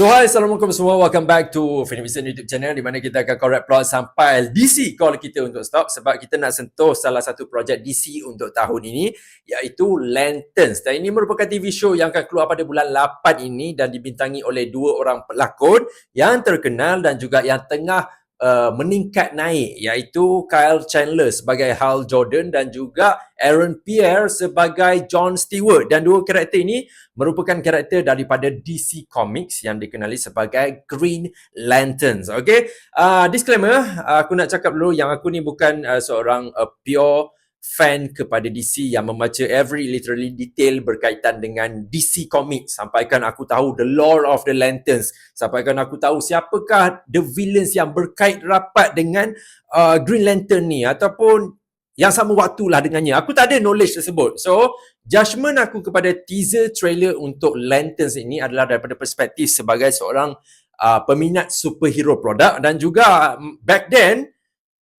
So hi, Assalamualaikum semua. Welcome back to Finivision YouTube channel di mana kita akan correct plot sampai DC call kita untuk stop sebab kita nak sentuh salah satu projek DC untuk tahun ini iaitu Lanterns. Dan ini merupakan TV show yang akan keluar pada bulan 8 ini dan dibintangi oleh dua orang pelakon yang terkenal dan juga yang tengah meningkat naik iaitu Kyle Chandler sebagai Hal Jordan dan juga Aaron Pierre sebagai John Stewart, dan dua karakter ini merupakan karakter daripada DC Comics yang dikenali sebagai Green Lanterns. Okay, disclaimer, aku nak cakap dulu yang aku ni bukan seorang pure fan kepada DC yang membaca every literally detail berkaitan dengan DC Comics, sampaikan aku tahu the lore of the Lanterns, sampaikan aku tahu siapakah the villains yang berkait rapat dengan Green Lantern ni ataupun yang sama waktulah dengannya. Aku tak ada knowledge tersebut. So, judgement aku kepada teaser trailer untuk Lanterns ini adalah daripada perspektif sebagai seorang peminat superhero produk, dan juga back then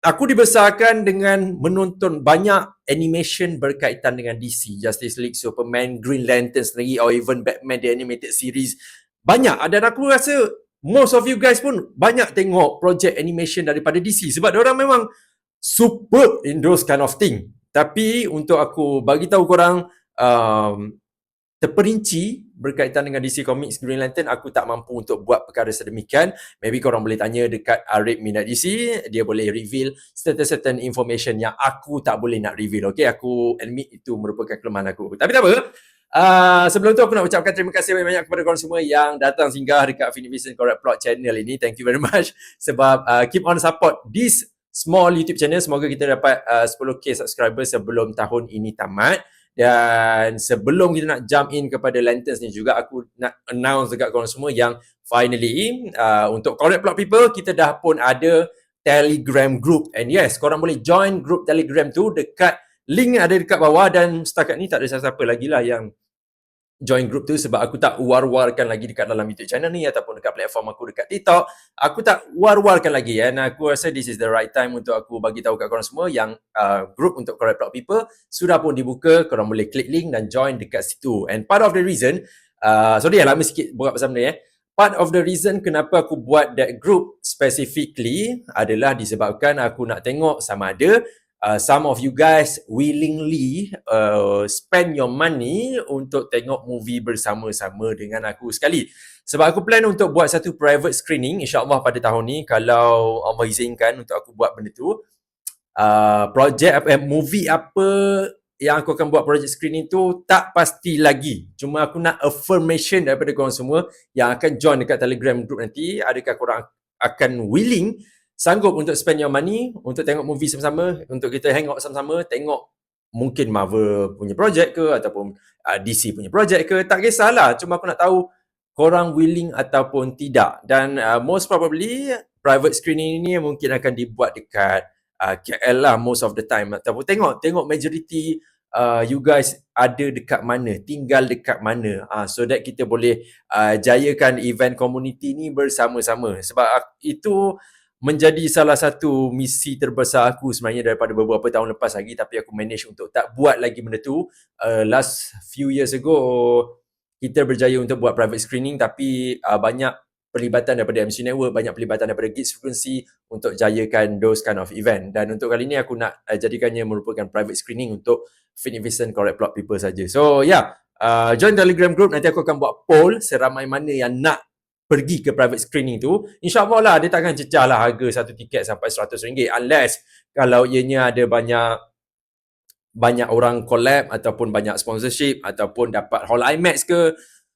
aku dibesarkan dengan menonton banyak animation berkaitan dengan DC, Justice League, Superman, Green Lantern sendiri, or even Batman the Animated Series. Banyak, dan aku rasa most of you guys pun banyak tengok project animation daripada DC sebab diorang memang super in those kind of thing. Tapi untuk aku bagi tahu korang terperinci berkaitan dengan DC Comics Green Lantern, aku tak mampu untuk buat perkara sedemikian. Maybe korang boleh tanya dekat Arif Minat DC, dia boleh reveal certain information yang aku tak boleh nak reveal. Okay, aku admit itu merupakan kelemahan aku. Tapi tak apa, sebelum tu aku nak ucapkan terima kasih banyak kepada korang semua yang datang singgah dekat Finivision Correct Plot channel ini. Thank you very much sebab keep on support this small YouTube channel. Semoga kita dapat 10k subscriber sebelum tahun ini tamat. Dan sebelum kita nak jump in kepada Lanterns ni juga, aku nak announce dekat korang semua yang finally untuk Correct Plot People, kita dah pun ada Telegram group. And yes, korang boleh join group Telegram tu dekat link ada dekat bawah, dan setakat ni tak ada siapa lagi lah yang join group tu sebab aku tak war-warkan lagi dekat dalam YouTube channel ni ataupun dekat platform aku dekat TikTok. Aku tak war-warkan lagi, dan aku rasa this is the right time untuk aku bagi tahu kat korang semua yang group untuk Correct Plot People sudah pun dibuka. Korang boleh klik link dan join dekat situ. And part of the reason, sorry lama sikit buat pasal benda part of the reason kenapa aku buat that group specifically adalah disebabkan aku nak tengok sama ada some of you guys willingly spend your money untuk tengok movie bersama-sama dengan aku sekali. Sebab aku plan untuk buat satu private screening insyaAllah pada tahun ni, kalau Allah izinkan untuk aku buat benda tu. Movie apa yang aku akan buat project screening tu tak pasti lagi. Cuma aku nak affirmation daripada korang semua yang akan join dekat Telegram group nanti. Adakah korang akan willing, sanggup untuk spend your money untuk tengok movie sama-sama, untuk kita hangout sama-sama, tengok mungkin Marvel punya projek ke ataupun DC punya projek ke, tak kisahlah. Cuma aku nak tahu korang willing ataupun tidak. Dan most probably private screening ni mungkin akan dibuat dekat KL lah most of the time, ataupun tengok majority you guys ada dekat mana, tinggal dekat mana, so that kita boleh jayakan event community ni bersama-sama. Sebab itu menjadi salah satu misi terbesar aku sebenarnya daripada beberapa tahun lepas lagi, tapi aku manage untuk tak buat lagi benda tu. Last few years ago kita berjaya untuk buat private screening, tapi banyak pelibatan daripada MC Network, banyak pelibatan daripada Geeks Frequency untuk jayakan those kind of event. Dan untuk kali ni aku nak jadikannya merupakan private screening untuk Finivision Correct Plot People saja. So join Telegram group, nanti aku akan buat poll seramai mana yang nak pergi ke private screening tu. InsyaAllah lah dia takkan cecah lah harga satu tiket sampai RM100, unless kalau ianya ada banyak orang collab ataupun banyak sponsorship ataupun dapat Hall IMAX ke.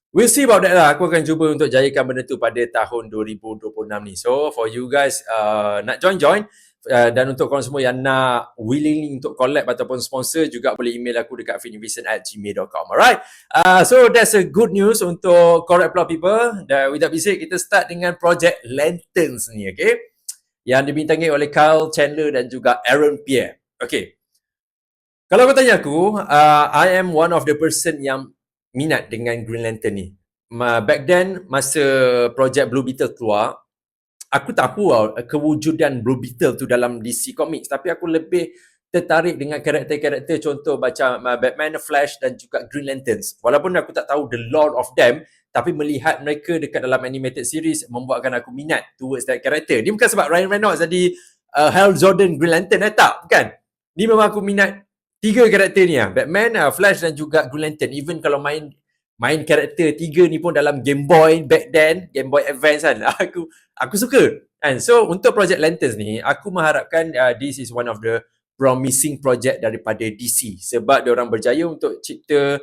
We'll see about that lah. Aku akan cuba untuk jayakan benda tu pada tahun 2026 ni. So for you guys nak join, dan untuk korang semua yang nak willing untuk collab ataupun sponsor juga boleh email aku dekat finivision@gmail.com. Alright, so that's a good news untuk Correct Plot People. Dan without being said, kita start dengan project Lanterns ni, okay, yang dibintangi oleh Kyle Chandler dan juga Aaron Pierre. Okay, kalau kau tanya aku, I am one of the person yang minat dengan Green Lantern ni. Back then, masa project Blue Beetle keluar, aku tahu kewujudan Blue Beetle tu dalam DC Comics, tapi aku lebih tertarik dengan karakter-karakter contoh macam Batman, Flash dan juga Green Lanterns. Walaupun aku tak tahu the lore of them, tapi melihat mereka dekat dalam animated series membuatkan aku minat towards that character. Dia bukan sebab Ryan Reynolds jadi Hal Jordan Green Lantern, tak, bukan. Ni memang aku minat tiga karakter ni lah. Batman, Flash dan juga Green Lantern. Even kalau main karakter tiga ni pun dalam Game Boy back then, Game Boy Advance kan, aku suka. And so untuk Project Lanterns ni, aku mengharapkan this is one of the promising project daripada DC sebab diorang berjaya untuk cipta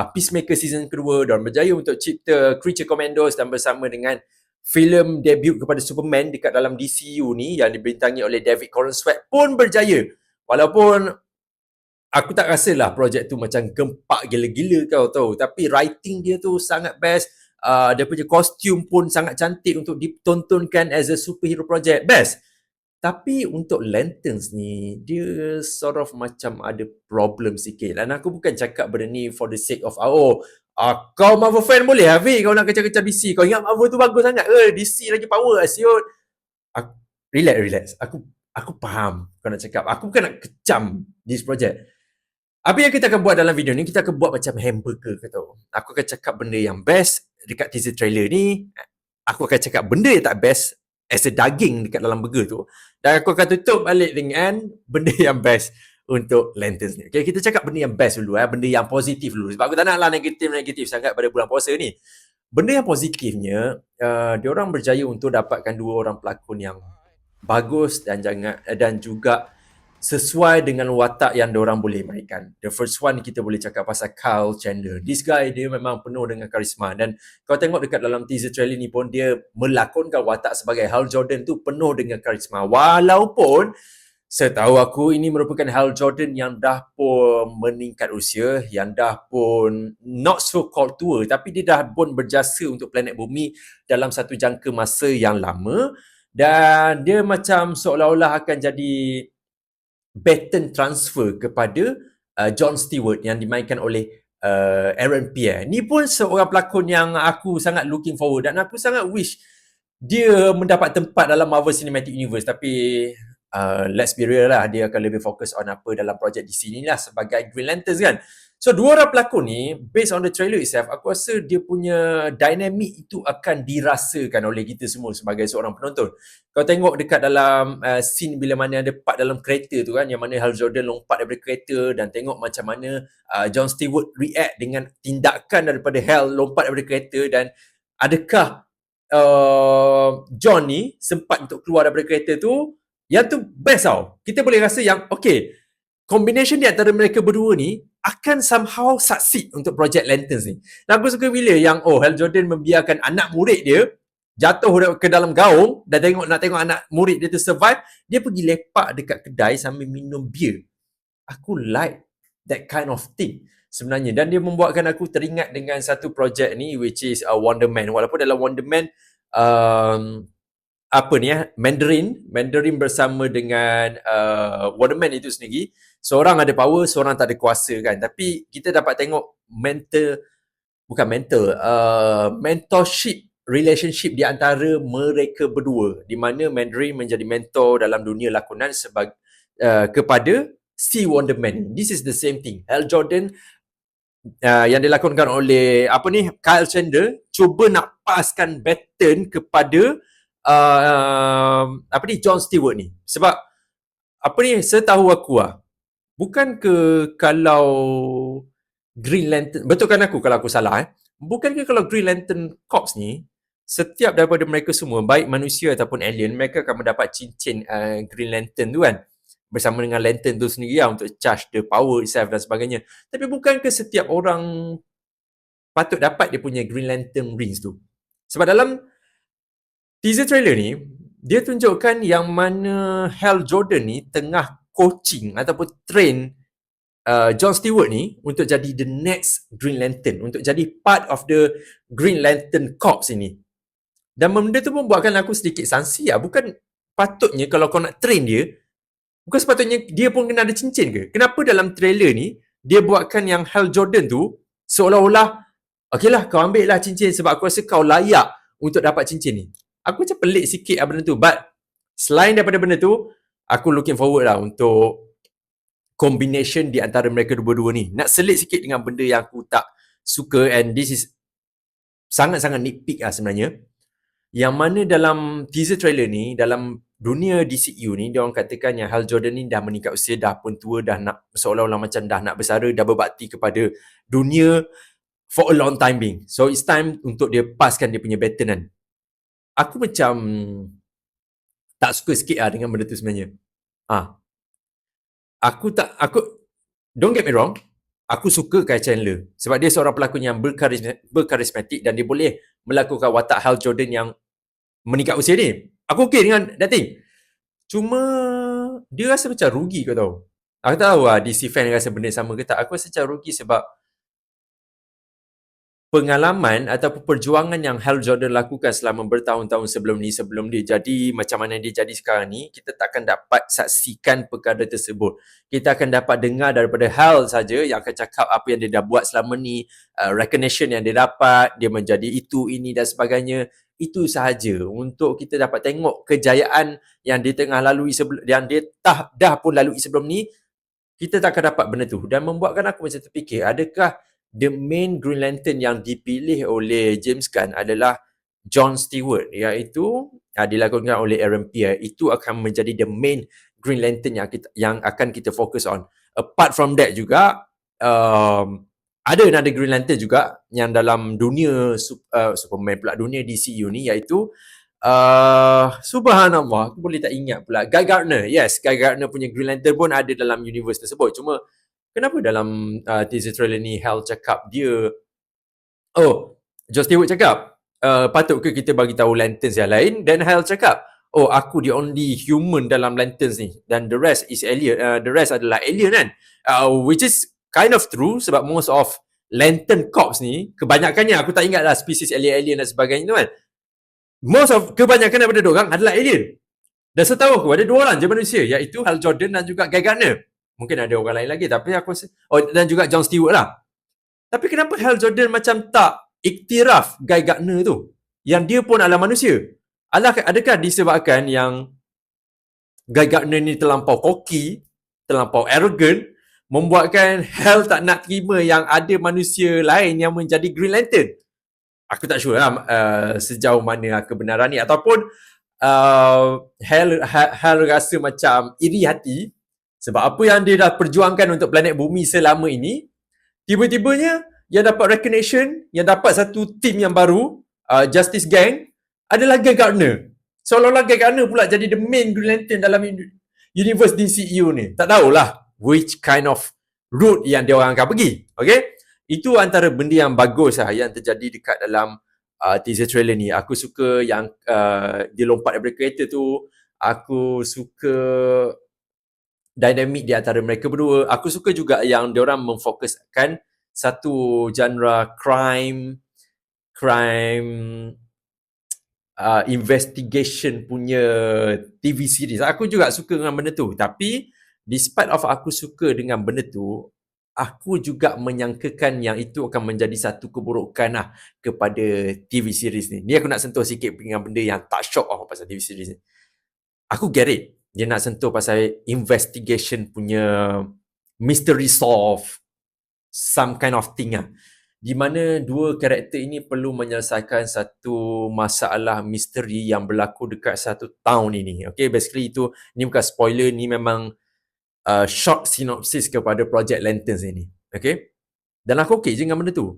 Peacemaker season kedua, diorang berjaya untuk cipta Creature Commandos dan bersama dengan filem debut kepada Superman dekat dalam DCU ni yang dibintangi oleh David Corenswet pun berjaya. Walaupun aku tak rasalah projek tu macam gempak gila-gila kau tahu, tapi writing dia tu sangat best. Dia punya kostum pun sangat cantik untuk ditontonkan as a superhero project, best. Tapi untuk Lanterns ni, dia sort of macam ada problem sikit. Dan aku bukan cakap benda ni for the sake of, kau Marvel fan boleh Hafiz, kau nak kecam-kecam DC. Kau ingat Marvel tu bagus sangat ke? DC lagi power siut. Relax. Aku faham kau nak cakap. Aku bukan nak kecam this project. Apa yang kita akan buat dalam video ni, kita akan buat macam hamburger ke tahu. Aku akan cakap benda yang best dekat teaser trailer ni. Aku akan cakap benda yang tak best as a daging dekat dalam burger tu. Dan aku akan tutup balik dengan benda yang best untuk Lanterns ni. Okay, kita cakap benda yang best dulu, benda yang positif dulu. Sebab aku tak naklah negatif sangat pada bulan puasa ni. Benda yang positifnya, diorang berjaya untuk dapatkan dua orang pelakon yang bagus dan juga sesuai dengan watak yang diorang boleh mainkan. The first one kita boleh cakap pasal Kyle Chandler. This guy dia memang penuh dengan karisma dan kau tengok dekat dalam teaser trailer ni pun dia melakonkan watak sebagai Hal Jordan tu penuh dengan karisma. Walaupun setahu aku ini merupakan Hal Jordan yang dah pun meningkat usia, yang dah pun not so called tua, tapi dia dah pun berjasa untuk planet bumi dalam satu jangka masa yang lama dan dia macam seolah-olah akan jadi baton transfer kepada Jon Stewart yang dimainkan oleh Aaron Pierre. Ni pun seorang pelakon yang aku sangat looking forward dan aku sangat wish dia mendapat tempat dalam Marvel Cinematic Universe, tapi let's be real lah, dia akan lebih fokus on apa dalam projek DC ni lah sebagai Green Lanterns kan. So dua orang pelakon ni, based on the trailer itself, aku rasa dia punya dynamic itu akan dirasakan oleh kita semua sebagai seorang penonton. Kau tengok dekat dalam scene bila mana ada part dalam kereta tu kan, yang mana Hal Jordan lompat daripada kereta dan tengok macam mana Jon Stewart react dengan tindakan daripada Hal lompat daripada kereta, dan adakah John ni sempat untuk keluar daripada kereta tu. Yang tu best tau. Kita boleh rasa yang okay, combination di antara mereka berdua ni akan somehow succeed untuk Project Lanterns ni. Dan aku suka bila yang Hal Jordan membiarkan anak murid dia jatuh ke dalam gaung dan nak tengok anak murid dia tu survive, dia pergi lepak dekat kedai sambil minum beer. Aku like that kind of thing sebenarnya, dan dia membuatkan aku teringat dengan satu projek ni which is Wonder Man. Walaupun dalam Wonder Man Mandarin bersama dengan Wonder Man itu sendiri, seorang ada power, seorang tak ada kuasa kan. Tapi kita dapat tengok mentorship relationship di antara mereka berdua, di mana Mandarin menjadi mentor dalam dunia lakonan kepada si Wonder Man. This is the same thing. Hal Jordan yang dilakonkan oleh Kyle Chandler cuba nak paskan baton kepada Jon Stewart ni. Sebab setahu aku bukan ke kalau Green Lantern, betulkan aku kalau aku salah bukan ke kalau Green Lantern Corps ni, setiap daripada mereka semua, baik manusia ataupun alien, mereka akan mendapat cincin Green Lantern tu kan, bersama dengan lantern tu sendiri untuk charge the power itself dan sebagainya. Tapi bukan ke setiap orang patut dapat dia punya Green Lantern rings tu? Sebab dalam teaser trailer ni, dia tunjukkan yang mana Hal Jordan ni tengah coaching ataupun train Jon Stewart ni untuk jadi the next Green Lantern, untuk jadi part of the Green Lantern Corps ini. Dan benda tu membuatkan aku sedikit sangsi Bukan patutnya kalau kau nak train dia, bukan sepatutnya dia pun kena ada cincin ke? Kenapa dalam trailer ni dia buatkan yang Hal Jordan tu seolah-olah okeylah kau ambil lah cincin sebab aku rasa kau layak untuk dapat cincin ni. Aku macam pelik sikit benda tu. But selain daripada benda tu, aku looking forward lah untuk combination di antara mereka dua-dua ni. Nak selit sikit dengan benda yang aku tak suka, and this is sangat-sangat nitpick lah sebenarnya. Yang mana dalam teaser trailer ni, dalam dunia DCU ni, dia orang katakan yang Hal Jordan ni dah meningkat usia, dah pun tua, dah nak seolah-olah macam dah nak bersara, dah berbakti kepada dunia for a long time being. So it's time untuk dia paskan dia punya baton. Aku macam tak suka sikit lah dengan benda tu sebenarnya. Aku don't get me wrong, aku suka Kai Chandler sebab dia seorang pelakon yang berkarismatik dan dia boleh melakukan watak Hal Jordan yang meningkat usia ni. Aku okay dengan that thing. Cuma dia rasa macam rugi, kau tahu. Aku tak tahu lah DC fan rasa benda sama ke tak. Aku rasa macam rugi sebab pengalaman ataupun perjuangan yang Hal Jordan lakukan selama bertahun-tahun sebelum dia jadi macam mana dia jadi sekarang ni, kita takkan dapat saksikan perkara tersebut. Kita akan dapat dengar daripada Hal saja yang akan cakap apa yang dia dah buat selama ni, recognition yang dia dapat, dia menjadi itu, ini dan sebagainya. Itu sahaja untuk kita dapat tengok kejayaan yang dia tengah lalui yang dia dah pun lalui sebelum ni. Kita takkan dapat benda tu dan membuatkan aku macam terfikir, adakah the main Green Lantern yang dipilih oleh James Gunn adalah John Stewart, iaitu dilakonkan oleh Aaron Pierre. Itu akan menjadi the main Green Lantern yang akan kita fokus on. Apart from that juga, ada another Green Lantern juga yang dalam dunia Superman pula, dunia DCU ni, iaitu subhanallah, aku boleh tak ingat pula, Guy Gardner. Yes, Guy Gardner punya Green Lantern pun ada dalam universe tersebut. Cuma kenapa dalam teaser trailer ni Hal cakap dia, John Stewart cakap, patut ke kita bagi tahu lanterns yang lain? Dan Hal cakap, aku the only human dalam lanterns ni dan the rest is alien, the rest adalah alien kan. Which is kind of true sebab most of Lantern Corps ni, kebanyakannya, aku tak ingat lah spesies alien-alien dan sebagainya tu kan, kebanyakan daripada diorang adalah alien. Dan setahu aku ada 2 orang je manusia, iaitu Hal Jordan dan juga Guy Gardner. Mungkin ada orang lain lagi, tapi aku rasa, dan juga John Stewart lah. Tapi kenapa Hal Jordan macam tak iktiraf Guy Gardner tu, yang dia pun adalah manusia? Adakah disebabkan yang Guy Gardner ni terlampau cocky, terlampau arrogant, membuatkan Hal tak nak terima yang ada manusia lain yang menjadi Green Lantern? Aku tak sure lah sejauh mana kebenaran ni, ataupun Hal rasa macam iri hati sebab apa yang dia dah perjuangkan untuk planet bumi selama ini, tiba-tibanya yang dapat recognition, yang dapat satu team yang baru, Justice Gang, adalah Guy Gardner. Seolah-olah Guy Gardner pula jadi the main Green Lantern dalam universe DCU ni. Tak tahulah which kind of route yang dia orang akan pergi. Okay? Itu antara benda yang bagus lah yang terjadi dekat dalam teaser trailer ni. Aku suka yang dia lompat daripada kereta tu. Aku suka dinamik di antara mereka berdua. Aku suka juga yang diorang memfokuskan satu genre crime investigation punya TV series. Aku juga suka dengan benda tu. Tapi despite of aku suka dengan benda tu, aku juga menyangkakan yang itu akan menjadi satu keburukan lah kepada TV series ni. Ni aku nak sentuh sikit dengan benda yang tak shock pasal TV series ni. Aku get it. Dia nak sentuh pasal investigation punya mystery solve, some kind of thing lah. Di mana dua karakter ini perlu menyelesaikan satu masalah misteri yang berlaku dekat satu town ini. Okay, basically itu, ni bukan spoiler, ni memang short synopsis kepada Project Lanterns ini. Okay, dan aku okay je dengan benda tu.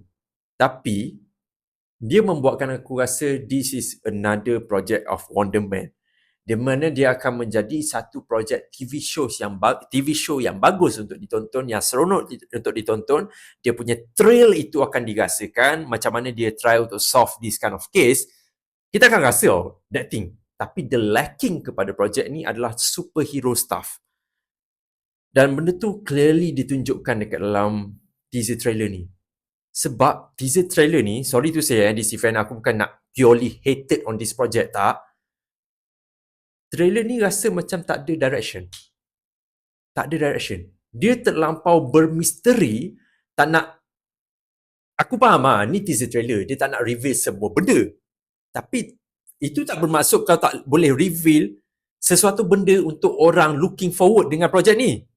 Tapi dia membuatkan aku rasa this is another project of Wonder Man, di mana dia akan menjadi satu projek TV show yang bagus untuk ditonton, yang seronok untuk ditonton. Dia punya thrill itu akan dirasakan. Macam mana dia try untuk solve this kind of case, kita akan rasa that thing. Tapi the lacking kepada projek ni adalah superhero stuff. Dan benda tu clearly ditunjukkan dekat dalam teaser trailer ni. Sebab teaser trailer ni, sorry to say DC fan, aku bukan nak purely hated on this project, tak. Trailer ni rasa macam tak ada direction. Tak ada direction. Dia terlampau bermisteri, tak nak, aku faham lah, ni teaser trailer, dia tak nak reveal semua benda. Tapi itu tak bermaksud kau tak boleh reveal sesuatu benda untuk orang looking forward dengan projek ni.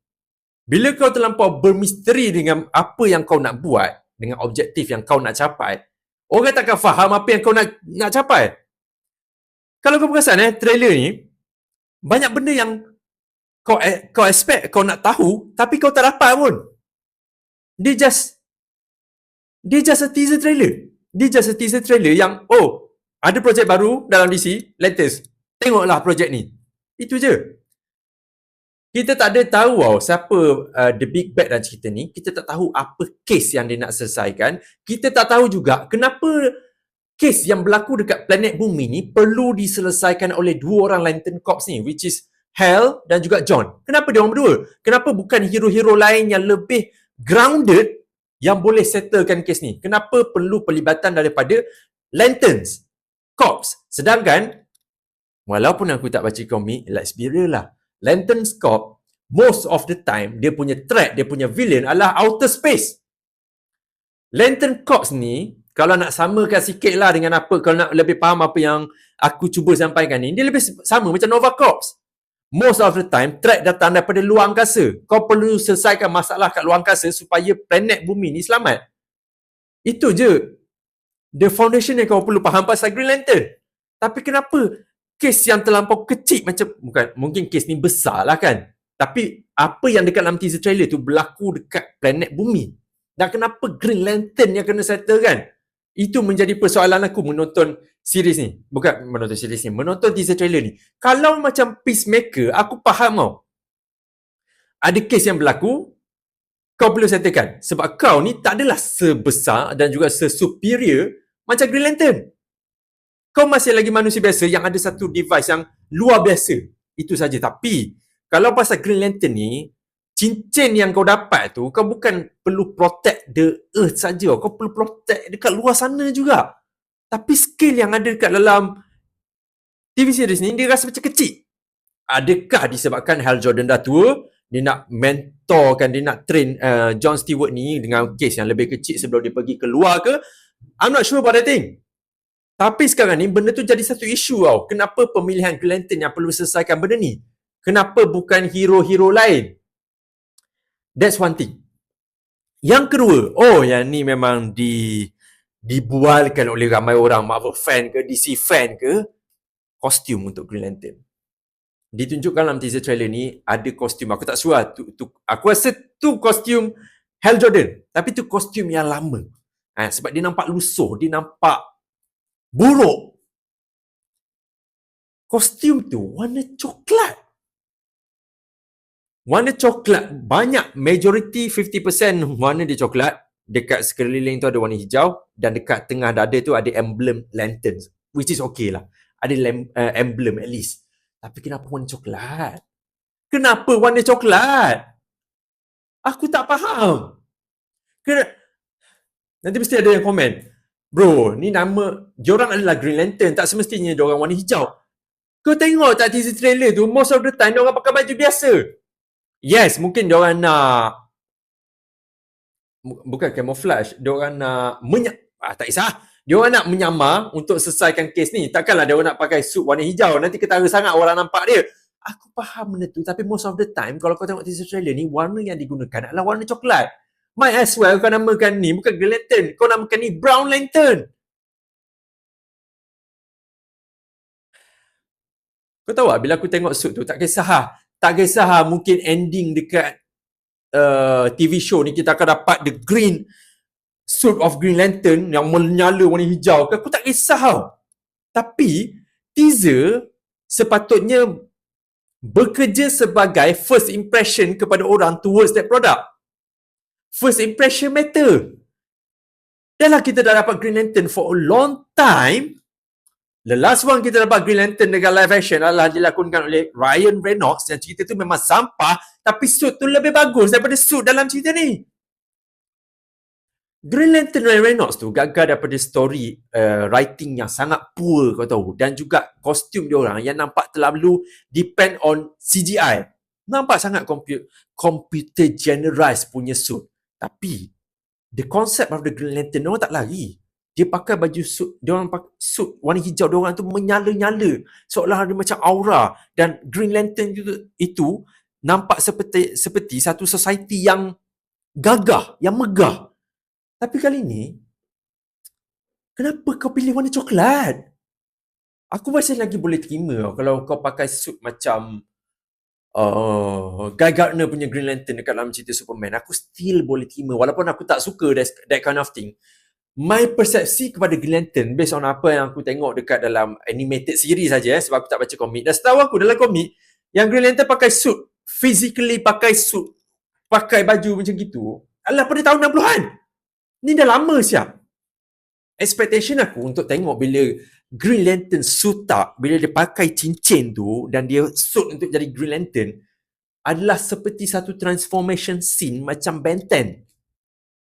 Bila kau terlampau bermisteri dengan apa yang kau nak buat, dengan objektif yang kau nak capai, orang takkan faham apa yang kau nak capai. Kalau kau perasan trailer ni, banyak benda yang kau expect, kau nak tahu, tapi kau tak dapat pun. Dia just a teaser trailer. Dia just a teaser trailer yang, ada projek baru dalam DC, latest. Tengoklah projek ni. Itu je. Kita tak ada tahu siapa the big bad dalam cerita ni. Kita tak tahu apa kes yang dia nak selesaikan. Kita tak tahu juga kenapa kes yang berlaku dekat planet bumi ni perlu diselesaikan oleh dua orang Lantern Corps ni, which is Hal dan juga John. Kenapa dia orang berdua? Kenapa bukan hero-hero lain yang lebih grounded yang boleh settlekan kes ni? Kenapa perlu pelibatan daripada Lanterns Corps? Sedangkan, walaupun aku tak baca komik, let's be real lah, Lanterns Corps, most of the time, dia punya threat, dia punya villain adalah outer space. Lantern Corps ni, kalau nak samakan sikit lah dengan apa, kalau nak lebih faham apa yang aku cuba sampaikan ni, dia lebih sama macam Nova Corps. Most of the time, threat datang daripada luar angkasa. Kau perlu selesaikan masalah kat luar angkasa supaya planet bumi ni selamat. Itu je the foundation yang kau perlu faham pasal Green Lantern. Tapi kenapa kes yang terlampau kecil macam, bukan, mungkin kes ni besar lah kan, tapi apa yang dekat dalam teaser trailer tu berlaku dekat planet bumi. Dan kenapa Green Lantern yang kena settle kan? Itu menjadi persoalan aku menonton series ni. Bukan menonton series ni, menonton teaser trailer ni. Kalau macam Peacemaker, aku faham tau. Ada kes yang berlaku, kau perlu settlekan. Sebab kau ni tak adalah sebesar dan juga sesuperior macam Green Lantern. Kau masih lagi manusia biasa yang ada satu device yang luar biasa. Itu saja. Tapi, kalau pasal Green Lantern ni, cincin yang kau dapat tu, kau bukan perlu protect the earth saja. Kau perlu protect dekat luar sana juga. Tapi skill yang ada dekat dalam TV series ni, dia rasa macam kecil. Adakah disebabkan Hal Jordan dah tua, dia nak mentorkan, dia nak train John Stewart ni dengan case yang lebih kecil sebelum dia pergi keluar ke? I'm not sure about that thing. Tapi sekarang ni, benda tu jadi satu isu tau. Kenapa pemilihan Green Lantern yang perlu selesaikan benda ni? Kenapa bukan hero-hero lain? That's one thing. Yang kedua, yang ni memang dibualkan oleh ramai orang, Marvel fan ke, DC fan ke, kostum untuk Green Lantern. Ditunjukkan dalam teaser trailer ni, ada kostum. Aku tak sure. Aku rasa tu kostum Hal Jordan. Tapi tu kostum yang lama. Sebab dia nampak lusuh. Dia nampak buruk. Kostum tu warna coklat. Warna coklat. Banyak, majority 50% warna dia coklat. Dekat sekeliling tu ada warna hijau. Dan dekat tengah dada tu ada emblem Lanterns. Which is okay lah. Ada emblem at least. Tapi kenapa warna coklat? Kenapa warna coklat? Aku tak faham. Nanti mesti ada yang komen, bro, ni nama, diorang adalah Green Lantern, tak semestinya diorang warna hijau. Kau tengok tak teaser trailer tu, most of the time diorang pakai baju biasa. Yes, mungkin diorang nak, bukan camouflage, diorang nak tak kisah. Diorang nak menyamar untuk selesaikan kes ni. Takkanlah diorang nak pakai suit warna hijau, nanti ketara sangat orang nampak dia. Aku faham benda tu, tapi most of the time kalau kau tengok teaser trailer ni, warna yang digunakan adalah warna coklat. Might as well kau namakan ni bukan Green Lantern, kau namakan ni Brown Lantern. Kau tahu tak, bila aku tengok suit tu, tak kisah mungkin ending dekat TV show ni kita akan dapat the green suit of Green Lantern yang menyala warna hijau. Aku tak kisah tau. Tapi teaser sepatutnya bekerja sebagai first impression kepada orang towards that product. First impression matter. Dah lah kita dah dapat Green Lantern for a long time. The last one kita dapat Green Lantern dekat live action adalah dilakonkan oleh Ryan Reynolds, yang cerita tu memang sampah, tapi suit tu lebih bagus daripada suit dalam cerita ni. Green Lantern Ryan Reynolds tu gagal daripada story writing yang sangat poor, kau tahu, dan juga kostum diorang yang nampak terlalu depend on CGI. Nampak sangat computer generized punya suit. Tapi the concept of the Green Lantern, diorang tak lari. Dia pakai baju suit, diorang pakai suit warna hijau, diorang tu menyala-nyala seolah dia macam aura. Dan Green Lantern itu nampak seperti satu society yang gagah, yang megah. Tapi kali ni, kenapa kau pilih warna coklat? Aku masih lagi boleh terima kalau kau pakai suit macam Guy Gardner punya Green Lantern dekat dalam cerita Superman. Aku still boleh terima walaupun aku tak suka that kind of thing. My persepsi kepada Green Lantern based on apa yang aku tengok dekat dalam animated series saja sebab aku tak baca komik. Dan setahu aku dalam komik yang Green Lantern pakai suit, physically pakai suit, pakai baju macam gitu adalah pada tahun 60-an. Ni dah lama siap. Expectation aku untuk tengok bila Green Lantern suit up, bila dia pakai cincin tu dan dia suit untuk jadi Green Lantern adalah seperti satu transformation scene macam Ben 10.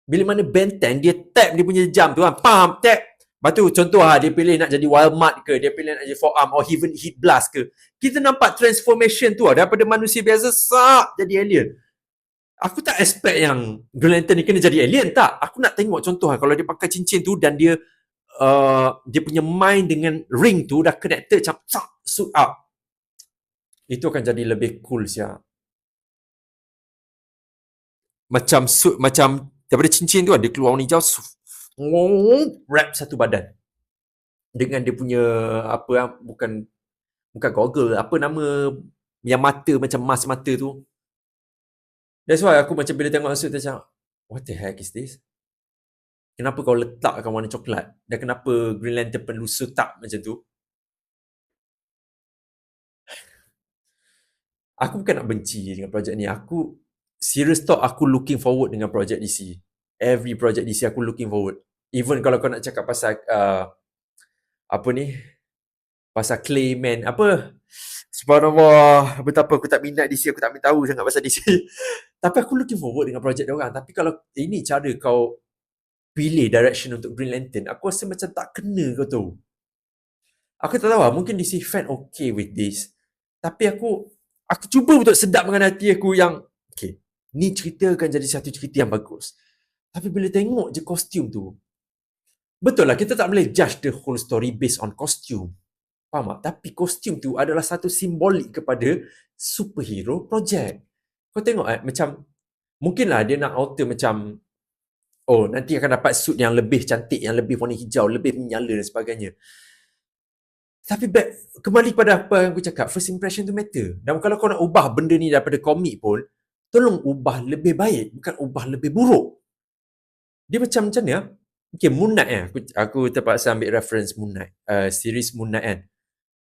Bila mana Ben 10 dia tap dia punya jam tu kan, pam, tap. Lepas tu contoh dia pilih nak jadi Walmart ke, dia pilih nak jadi Forearm or even Heat Blast ke. Kita nampak transformation tu daripada manusia biasa jadi alien. Aku tak expect yang Green Lantern ni kena jadi alien, tak. Aku nak tengok contoh kalau dia pakai cincin tu dan dia dia punya mind dengan ring tu dah connected macam suit up. Itu akan jadi lebih cool siap. Macam suit, macam daripada cincin tu dia keluar warna hijau, wrap satu badan. Dengan dia punya bukan goggle, apa nama yang mata macam mask mata tu. That's why aku macam bila tengok suit tu macam, what the heck is this? Kenapa kau letakkan warna coklat? Dan kenapa Green Lantern perlu suit up macam tu? Aku bukan nak benci dengan projek ni. Aku serious talk, aku looking forward dengan projek DC. Every project DC aku looking forward. Even kalau kau nak cakap pasal pasal Clayman, subhanallah, betapa aku tak minat DC, aku tak minat tahu sangat pasal DC. Tapi aku looking forward dengan projek dia orang. Tapi kalau ini cara kau pilih direction untuk Green Lantern, aku rasa macam tak kena kau tahu. Aku tak tahu mungkin DC fan okay with this. Tapi aku cuba untuk sedap dengan hati aku yang, okay, ni cerita akan jadi satu cerita yang bagus. Tapi bila tengok je kostum tu, betul lah kita tak boleh judge the whole story based on costume. Faham tak? Tapi kostum tu adalah satu simbolik kepada superhero project. Kau tengok macam, mungkinlah dia nak alter macam, nanti akan dapat suit yang lebih cantik, yang lebih warna hijau, lebih menyala dan sebagainya. Tapi kembali kepada apa yang aku cakap, first impression tu matter. Dan kalau kau nak ubah benda ni daripada komik pun, tolong ubah lebih baik, bukan ubah lebih buruk. Dia macam ni okay, Moon Knight aku terpaksa ambil reference Moon Knight, series Moon Knight kan.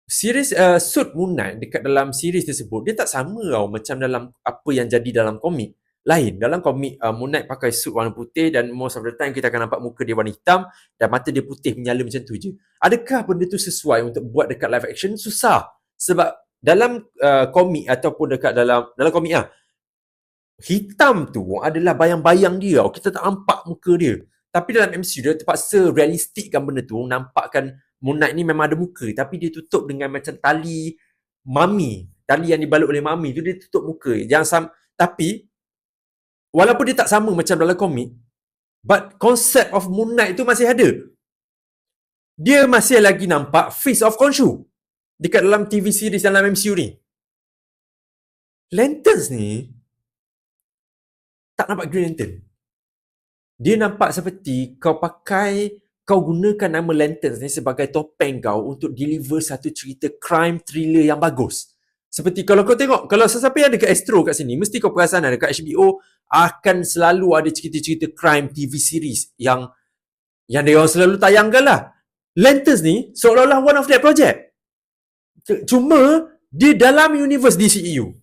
Series suit Moon Knight dekat dalam series tersebut, dia tak sama macam dalam apa yang jadi dalam komik. Lain, dalam komik Moon Knight pakai suit warna putih dan most of the time kita akan nampak muka dia warna hitam dan mata dia putih menyala macam tu je. Adakah benda tu sesuai untuk buat dekat live action? Susah. Sebab dalam komik ataupun dekat dalam komik hitam tu adalah bayang-bayang dia. Kita tak nampak muka dia. Tapi dalam MCU dia terpaksa realistikkan benda tu, nampakkan Moon Knight ni memang ada muka tapi dia tutup dengan macam tali yang dibalut oleh mami tu, dia tutup muka. Tapi walaupun dia tak sama macam dalam komik, but concept of Moon Knight tu masih ada. Dia masih lagi nampak Fist of Khonshu dekat dalam TV series dalam MCU ni. Lanterns ni tak nampak Green Lantern. Dia nampak seperti kau gunakan nama Lanterns ni sebagai topeng kau untuk deliver satu cerita crime thriller yang bagus. Seperti kalau kau tengok, kalau sesiapa yang dekat Astro kat sini, mesti kau perasan dekat HBO akan selalu ada cerita-cerita crime TV series yang dia orang selalu tayangkan lah. Lanterns ni seolah-olah one of that project. Cuma dia dalam universe DCEU.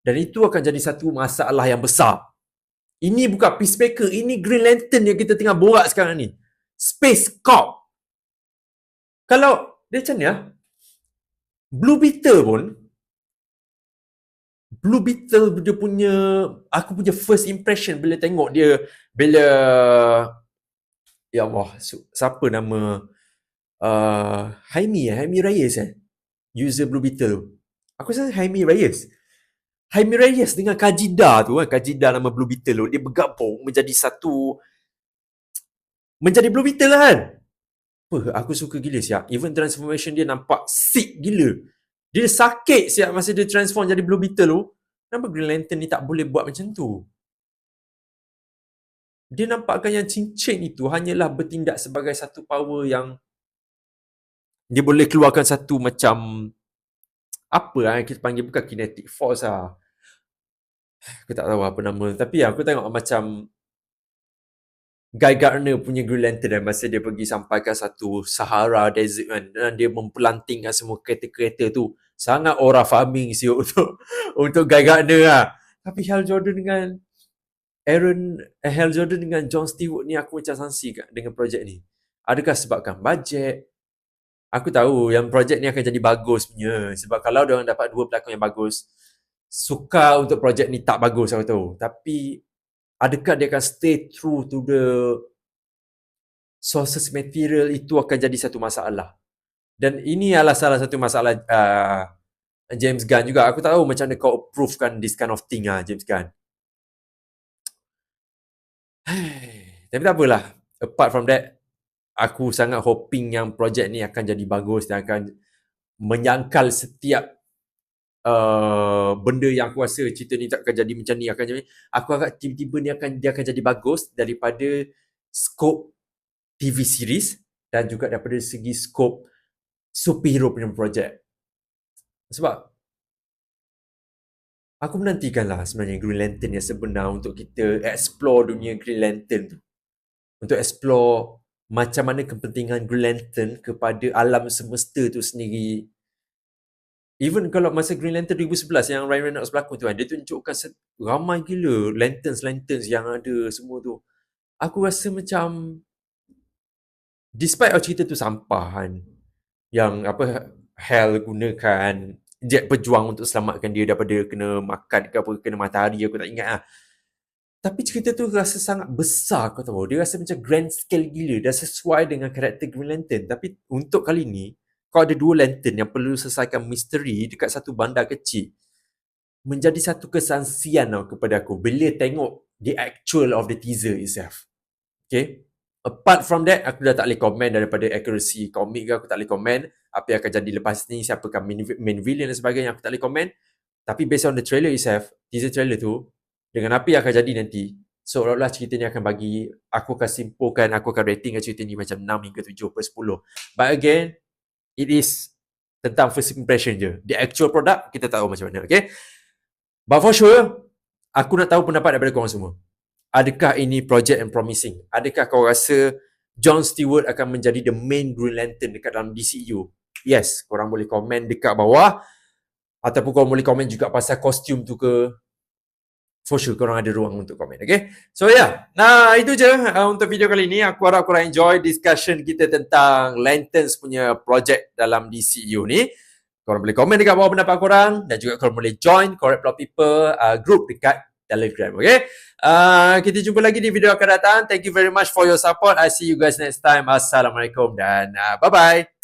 Dan itu akan jadi satu masalah yang besar. Ini bukan Peacemaker, ini Green Lantern yang kita tengah borak sekarang ni. Space Cop. Kalau dia macam ni Blue Beetle dia punya, aku punya first impression bila tengok dia, ya Allah, siapa nama Jaime Reyes user Blue Beetle. Aku rasa Jaime Reyes dengan Kajida tu Kajida nama Blue Beetle tu, dia bergabung menjadi Blue Beetle lah kan. Aku suka gila siap. Even transformation dia nampak sick gila. Dia sakit siap masa dia transform jadi Blue Beetle tu. Kenapa Green Lantern ni tak boleh buat macam tu? Dia nampakkan yang cincin itu hanyalah bertindak sebagai satu power yang dia boleh keluarkan satu macam apa yang kita panggil, bukan kinetic force lah. Aku tak tahu apa nama. Tapi aku tengok macam Guy Gardner punya Green Lantern masa dia pergi sampai ke satu Sahara Desert kan. Dan dia mempelantingkan semua kereta-kereta tu. Sangat aura farming siuk untuk Guy Gardner lah. Tapi Hal Jordan dengan John Stewart ni aku macam sangsi dengan projek ni. Adakah sebabkan bajet? Aku tahu yang projek ni akan jadi bagus punya. Sebab kalau diorang dapat 2 pelakon yang bagus, suka untuk projek ni tak bagus aku tahu. Tapi adakah dia akan stay true to the sources material, itu akan jadi satu masalah. Dan ini adalah salah satu masalah James Gunn juga. Aku tak tahu macam mana kau approvekan this kind of thing James Gunn. Tapi tak apalah. Apart from that, aku sangat hoping yang projek ni akan jadi bagus dan akan menyangkal setiap benda yang aku rasa cerita ni tak akan jadi macam ni, akan jadi, aku agak tiba-tiba ni dia akan jadi bagus daripada skop TV series dan juga daripada segi skop superhero punya projek. Sebab aku menantikanlah sebenarnya Green Lantern yang sebenar untuk kita explore dunia Green Lantern tu. Untuk explore macam mana kepentingan Green Lantern kepada alam semesta tu sendiri. Even kalau masa Green Lantern 2011 yang Ryan Reynolds berlakon tu kan, dia tunjukkan ramai gila lanterns yang ada semua tu. Aku rasa macam despite cerita tu sampah kan, yang Hal gunakan jet pejuang untuk selamatkan dia daripada kena makan ke apa, kena matahari, aku tak ingat lah. Tapi cerita tu rasa sangat besar, kau tahu. Dia rasa macam grand scale gila dan sesuai dengan karakter Green Lantern. Tapi untuk kali ni, kau ada 2 lantern yang perlu selesaikan misteri dekat satu bandar kecil. Menjadi satu kesaksian kepada aku bila tengok the actual of the teaser itself. Okay? Apart from that, aku dah tak boleh komen daripada accuracy komik ke, aku tak boleh komen apa yang akan jadi lepas ni, siapakah main villain dan sebagainya, aku tak boleh komen. Tapi based on the trailer itself, teaser trailer tu, dengan apa yang akan jadi nanti, seolah-olah cerita ni akan bagi, aku akan simpulkan, aku akan rating cerita ni macam 6 hingga 7/10. But again, it is tentang first impression je. The actual product, kita tahu macam mana, okay? But for sure, aku nak tahu pendapat daripada korang semua. Adakah ini project yang promising? Adakah kau rasa John Stewart akan menjadi the main Green Lantern dekat dalam DCU? Yes, korang boleh komen dekat bawah. Ataupun korang boleh komen juga pasal kostum tu ke. For sure, korang ada ruang untuk komen, okay? So yeah, nah itu je untuk video kali ni. Aku harap korang enjoy discussion kita tentang Lanterns punya project dalam DCU ni. Korang boleh komen dekat bawah pendapat korang. Dan juga korang boleh join Correct Plot People group dekat Telegram, okay? Kita jumpa lagi di video akan datang. Thank you very much for your support. I see you guys next time. Assalamualaikum dan bye-bye.